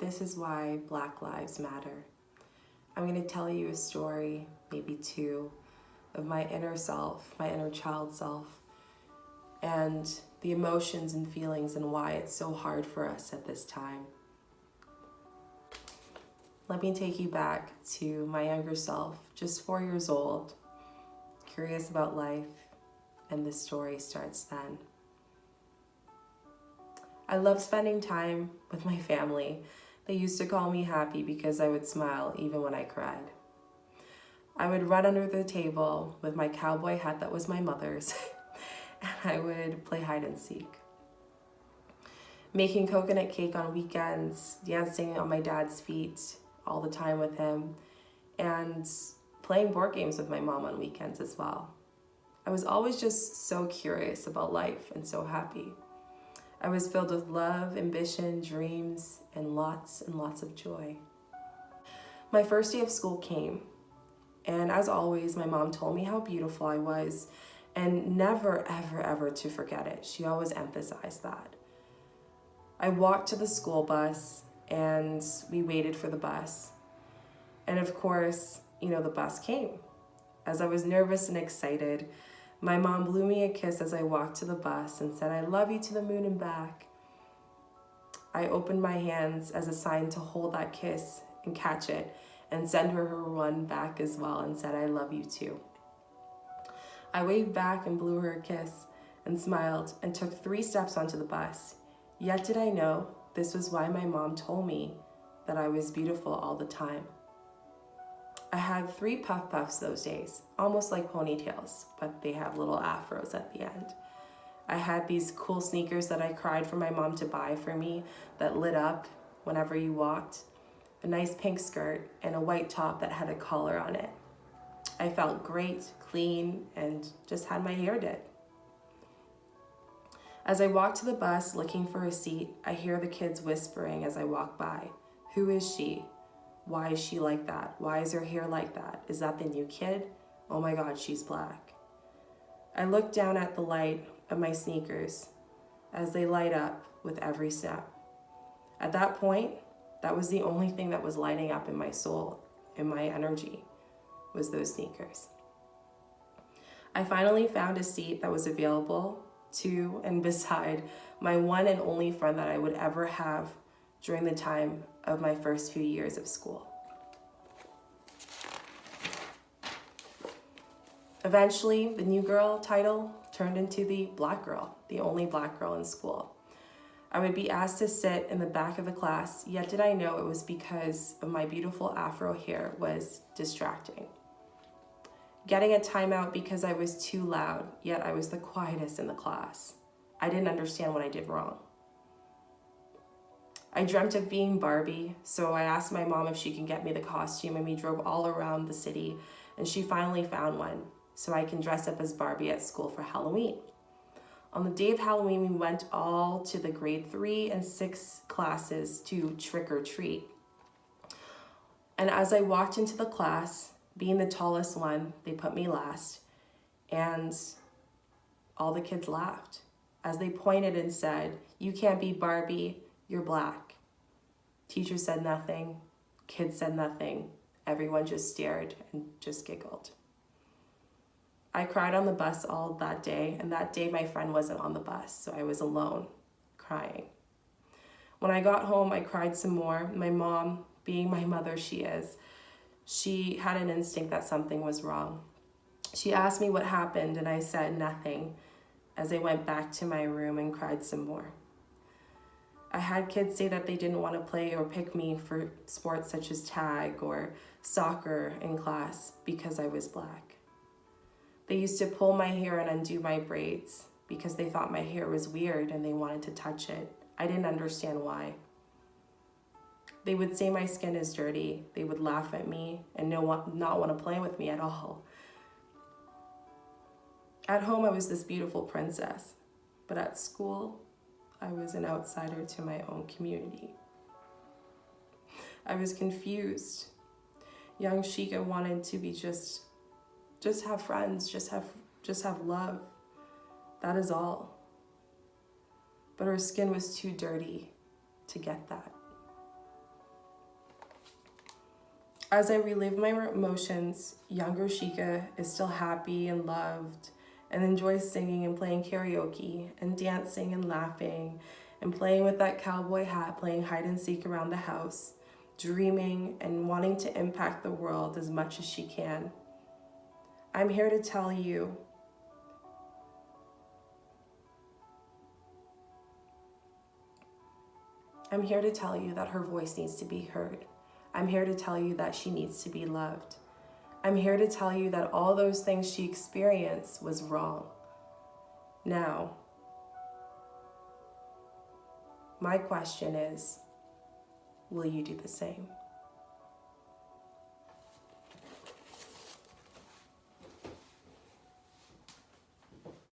This is why Black Lives Matter. I'm going to tell you a story, maybe two, of my inner self, my inner child self, and the emotions and feelings and why it's so hard for us at this time. Let me take you back to my younger self, just 4 years old, curious about life, and this story starts then. I love spending time with my family. They used to call me happy because I would smile even when I cried. I would run under the table with my cowboy hat that was my mother's, and I would play hide and seek. Making coconut cake on weekends, dancing on my dad's feet all the time with him, and playing board games with my mom on weekends as well. I was always just so curious about life and so happy. I was filled with love, ambition, dreams, and lots of joy. My first day of school came, and as always, my mom told me how beautiful I was, and never, ever to forget it. She always emphasized that. I walked to the school bus, and we waited for the bus. And of course, the bus came. As I was nervous and excited, my mom blew me a kiss as I walked to the bus and said, "I love you to the moon and back." I opened my hands as a sign to hold that kiss and catch it and send her one back as well and said, "I love you too." I waved back and blew her a kiss and smiled and took 3 steps onto the bus. Yet did I know this was why my mom told me that I was beautiful all the time. I had 3 puffs those days, almost like ponytails, but they have little afros at the end. I had these cool sneakers that I cried for my mom to buy for me that lit up whenever you walked, a nice pink skirt, and a white top that had a collar on it. I felt great, clean, and just had my hair did. As I walked to the bus looking for a seat, I hear the kids whispering as I walk by. Who is she? Why is she like that? Why is her hair like that? Is that the new kid? Oh my God, she's black. I look down at the light of my sneakers as they light up with every step. At that point, that was the only thing that was lighting up in my soul, in my energy, was those sneakers. I finally found a seat that was available to and beside my one and only friend that I would ever have during the time of my first few years of school. Eventually, the new girl title turned into the black girl, the only black girl in school. I would be asked to sit in the back of the class, yet did I know it was because of my beautiful afro hair was distracting. Getting a timeout because I was too loud, yet I was the quietest in the class. I didn't understand what I did wrong. I dreamt of being Barbie, so I asked my mom if she can get me the costume, and we drove all around the city, and she finally found one, so I can dress up as Barbie at school for Halloween. On the day of Halloween, we went all to the grade 3 and 6 classes to trick or treat. And as I walked into the class, being the tallest one, they put me last, and all the kids laughed as they pointed and said, "You can't be Barbie, you're black." Teacher said nothing, kids said nothing, everyone just stared and just giggled. I cried on the bus all that day, and that day my friend wasn't on the bus, so I was alone, crying. When I got home, I cried some more. My mom, being my mother she is, she had an instinct that something was wrong. She asked me what happened, and I said nothing as I went back to my room and cried some more. I had kids say that they didn't want to play or pick me for sports such as tag or soccer in class because I was black. They used to pull my hair and undo my braids because they thought my hair was weird and they wanted to touch it. I didn't understand why. They would say my skin is dirty. They would laugh at me and not want to play with me at all. At home, I was this beautiful princess, but at school, I was an outsider to my own community. I was confused. Young Shika wanted to be just have friends, just have love. That is all. But her skin was too dirty to get that. As I relive my emotions, younger Shika is still happy and loved and enjoys singing and playing karaoke and dancing and laughing and playing with that cowboy hat, playing hide and seek around the house, dreaming and wanting to impact the world as much as she can. I'm here to tell you that her voice needs to be heard. I'm here to tell you that she needs to be loved. I'm here to tell you that all those things she experienced was wrong. Now, my question is, will you do the same?